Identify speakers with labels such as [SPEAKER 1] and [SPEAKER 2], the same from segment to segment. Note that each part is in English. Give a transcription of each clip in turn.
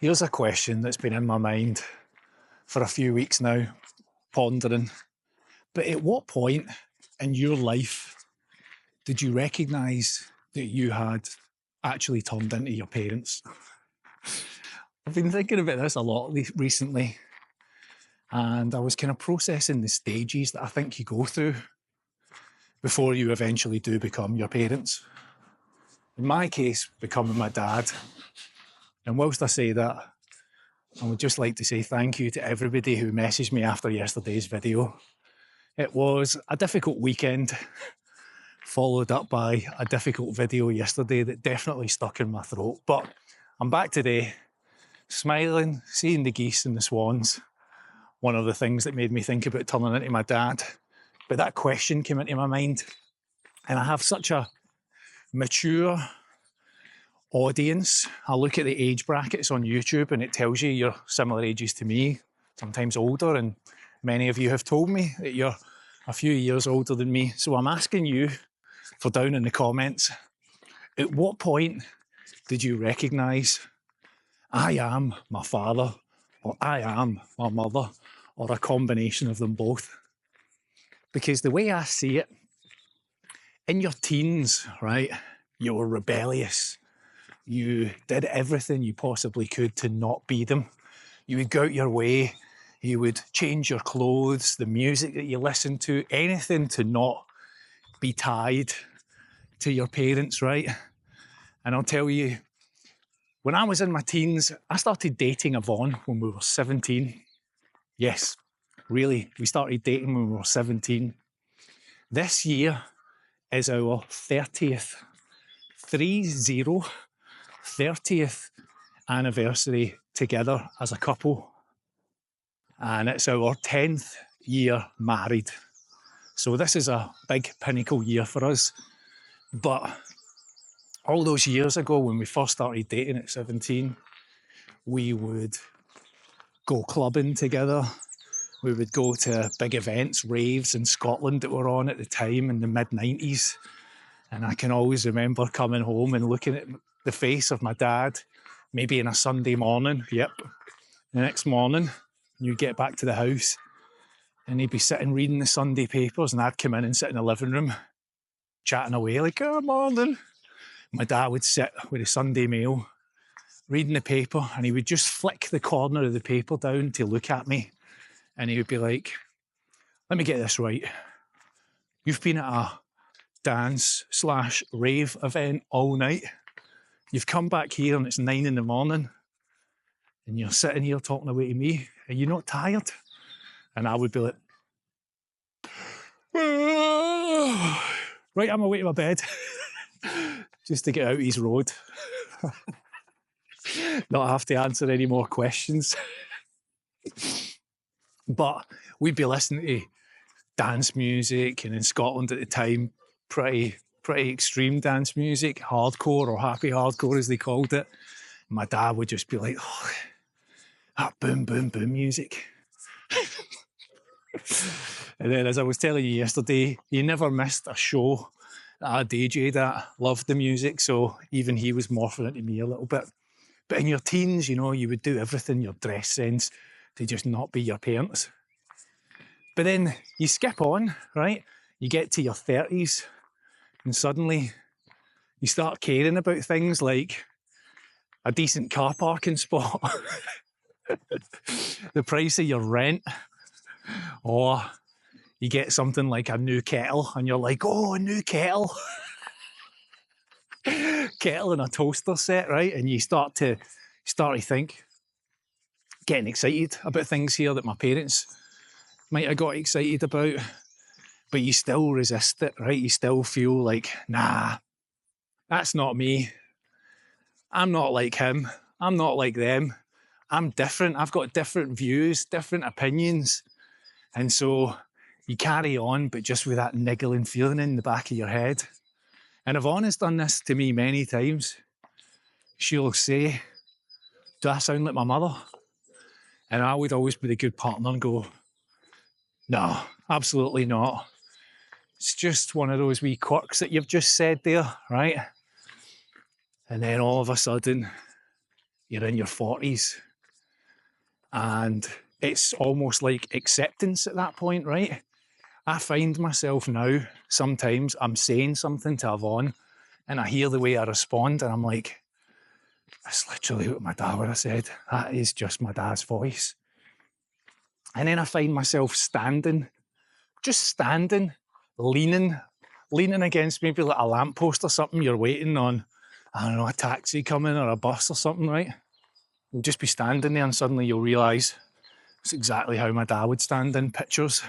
[SPEAKER 1] Here's a question that's been in my mind for a few weeks now, pondering. But at what point in your life did you recognise that you had actually turned into your parents? I've been thinking about this a lot recently, and I was kind of processing the stages that I think you go through before you eventually do become your parents. In my case, becoming my dad. And whilst I say that, I would just like to say thank you to everybody who messaged me after yesterday's video. It was a difficult weekend, followed up by a difficult video yesterday that definitely stuck in my throat. But I'm back today, smiling, seeing the geese and the swans. One of the things that made me think about turning into my dad. But that question came into my mind. And I have such a mature audience. I look at the age brackets on YouTube and it tells you you're similar ages to me, sometimes older, and many of you have told me that you're a few years older than me. So I'm asking you for down in the comments, at what point did you recognise I am my father, or I am my mother, or a combination of them both? Because the way I see it, in your teens, right, you were rebellious. You did everything you possibly could to not be them. You would go out your way, you would change your clothes, the music that you listened to, anything to not be tied to your parents, right? And I'll tell you, when I was in my teens, I started dating Yvonne when we were 17. Yes, really, we started dating when we were 17. This year is our 30th 30th anniversary together as a couple, and it's our 10th year married. So this is a big pinnacle year for us. But all those years ago when we first started dating at 17, we would go clubbing together. We would go to big events, raves in Scotland that were on at the time in the mid-90s. And I can always remember coming home and looking at the face of my dad, maybe on a Sunday morning, the next morning, you get back to the house and he'd be sitting reading the Sunday papers and I'd come in and sit in the living room chatting away like, "Good morning." My dad would sit with a Sunday Mail, reading the paper, and he would just flick the corner of the paper down to look at me. And he would be like, "Let me get this right. You've been at a dance/rave event all night. You've come back here and it's 9 in the morning and you're sitting here talking away to me. Are you not tired?" And I would be like, "Right, I'm away to my bed." Just to get out his road. Not have to answer any more questions. But we'd be listening to dance music, and in Scotland at the time, pretty extreme dance music, hardcore or happy hardcore as they called it. My dad would just be like, "Oh, that boom, boom, boom music." And then, as I was telling you yesterday, he never missed a show that I DJ'd at, loved the music, so even he was morphing into me a little bit. But in your teens, you know, you would do everything, your dress sense, to just not be your parents. But then you skip on, right? You get to your 30s, and suddenly you start caring about things like a decent car parking spot, the price of your rent, or you get something like a new kettle and you're like, "Oh, a new kettle." Kettle and a toaster set, right? And you start to think, getting excited about things here that my parents might have got excited about, but you still resist it, right? You still feel like, nah, that's not me. I'm not like him. I'm not like them. I'm different. I've got different views, different opinions. And so you carry on, but just with that niggling feeling in the back of your head. And Yvonne has done this to me many times. She'll say, "Do I sound like my mother?" And I would always be the good partner and go, "No, absolutely not. It's just one of those wee quirks that you've just said there, right?" And then all of a sudden, you're in your 40s, and it's almost like acceptance at that point, right? I find myself now, sometimes I'm saying something to Yvonne and I hear the way I respond and I'm like, that's literally what my dad would have said. That is just my dad's voice. And then I find myself standing, leaning against maybe like a lamppost or something. You're waiting on, I don't know, a taxi coming or a bus or something, right? You'll just be standing there and suddenly you'll realise it's exactly how my dad would stand in pictures.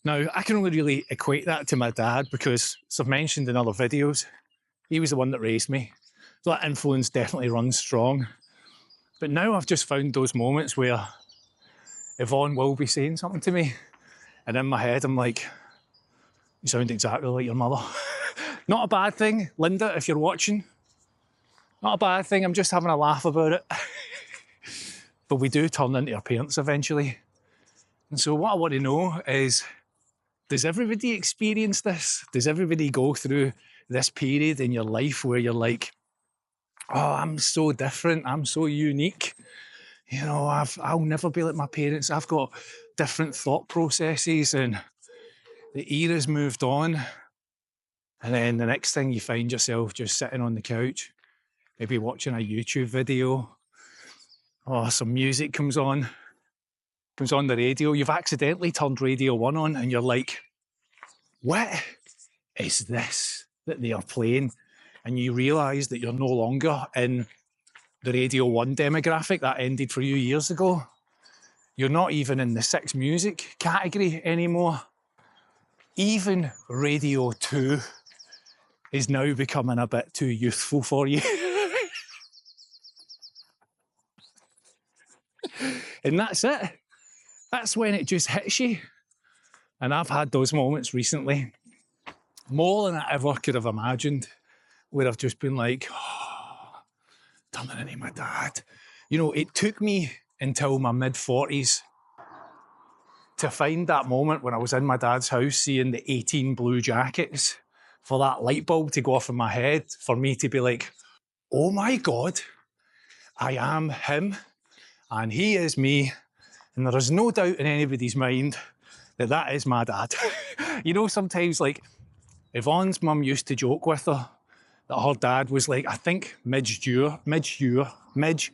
[SPEAKER 1] Now, I can only really equate that to my dad because, as I've mentioned in other videos, he was the one that raised me. So that influence definitely runs strong. But now I've just found those moments where Yvonne will be saying something to me, and in my head I'm like, you sound exactly like your mother. Not a bad thing, Linda, if you're watching. Not a bad thing, I'm just having a laugh about it. But we do turn into our parents eventually. And so what I want to know is, does everybody experience this? Does everybody go through this period in your life where you're like, oh, I'm so different, I'm so unique. You know, I'll never be like my parents. I've got different thought processes and the era's moved on. And then the next thing you find yourself just sitting on the couch, maybe watching a YouTube video, or some music comes on the radio. You've accidentally turned Radio 1 on and you're like, what is this that they are playing? And you realise that you're no longer in the Radio 1 demographic that ended for you years ago. You're not even in the 6 music category anymore. Even Radio 2 is now becoming a bit too youthful for you. And that's it. That's when it just hits you. And I've had those moments recently, more than I ever could have imagined, where I've just been like, oh, turning into my dad. You know, it took me until my mid-40s to find that moment when I was in my dad's house seeing the 18 blue jackets, for that light bulb to go off in my head, for me to be like, oh my God, I am him and he is me. And there is no doubt in anybody's mind that that is my dad. You know, sometimes like Yvonne's mum used to joke with her that her dad was like, I think Midge-Ure. It's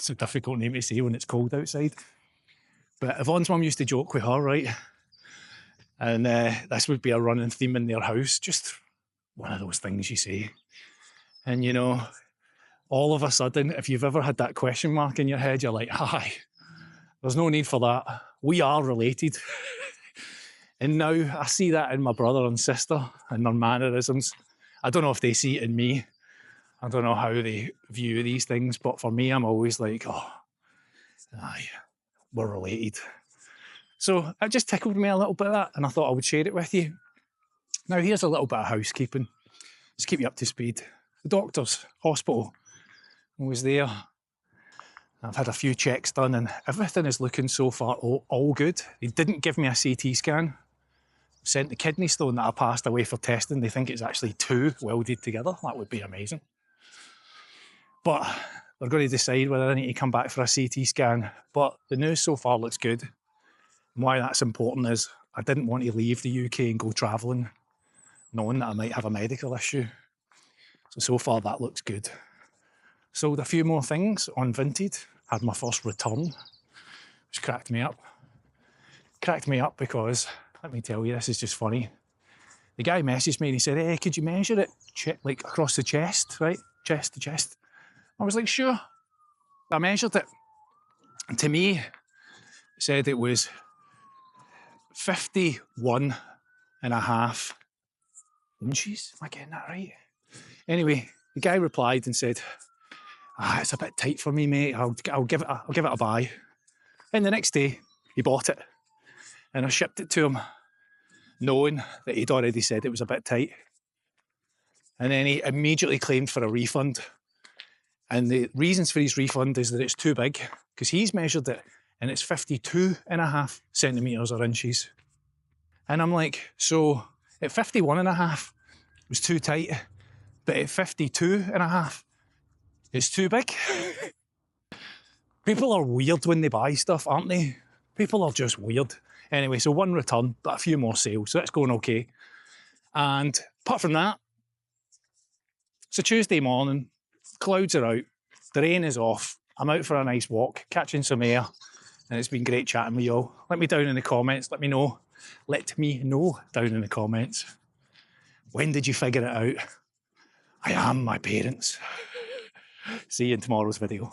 [SPEAKER 1] a difficult name to say when it's cold outside. But Yvonne's mum used to joke with her, right? And this would be a running theme in their house, just one of those things you say. And you know, all of a sudden, if you've ever had that question mark in your head, you're like, hi, there's no need for that. We are related. And now I see that in my brother and sister and their mannerisms. I don't know if they see it in me. I don't know how they view these things, but for me, I'm always like, oh, aye, we're related. So it just tickled me a little bit of that, and I thought I would share it with you. Now, here's a little bit of housekeeping. Just keep you up to speed. The doctor's hospital, I was there. I've had a few checks done and everything is looking so far all good. They didn't give me a CT scan. Sent the kidney stone that I passed away for testing. They think it's actually 2 welded together. That would be amazing. But they're going to decide whether I need to come back for a CT scan. But the news so far looks good. And why that's important is I didn't want to leave the UK and go travelling knowing that I might have a medical issue. So far that looks good. Sold a few more things on Vinted. Had my first return, which cracked me up. Cracked me up because, let me tell you, this is just funny. The guy messaged me and he said, hey, could you measure it like across the chest, right? Chest to chest. I was like, sure. I measured it. And to me, it said it was 51 and a half inches. Am I getting that right? Anyway, the guy replied and said, it's a bit tight for me, mate. I'll give it a buy. And the next day, he bought it. And I shipped it to him, knowing that he'd already said it was a bit tight. And then he immediately claimed for a refund. And the reasons for his refund is that it's too big, because he's measured it and it's 52 and a half centimetres or inches. And I'm like, so at 51 and a half, it was too tight, but at 52 and a half, It's too big. People are weird when they buy stuff, aren't they? People are just weird. Anyway, so 1 return, but a few more sales, so that's going okay. And apart from that, it's a Tuesday morning, clouds are out, the rain is off, I'm out for a nice walk, catching some air, and it's been great chatting with you all. Let me down in the comments, let me know down in the comments. When did you figure it out? I am my parents. See you in tomorrow's video.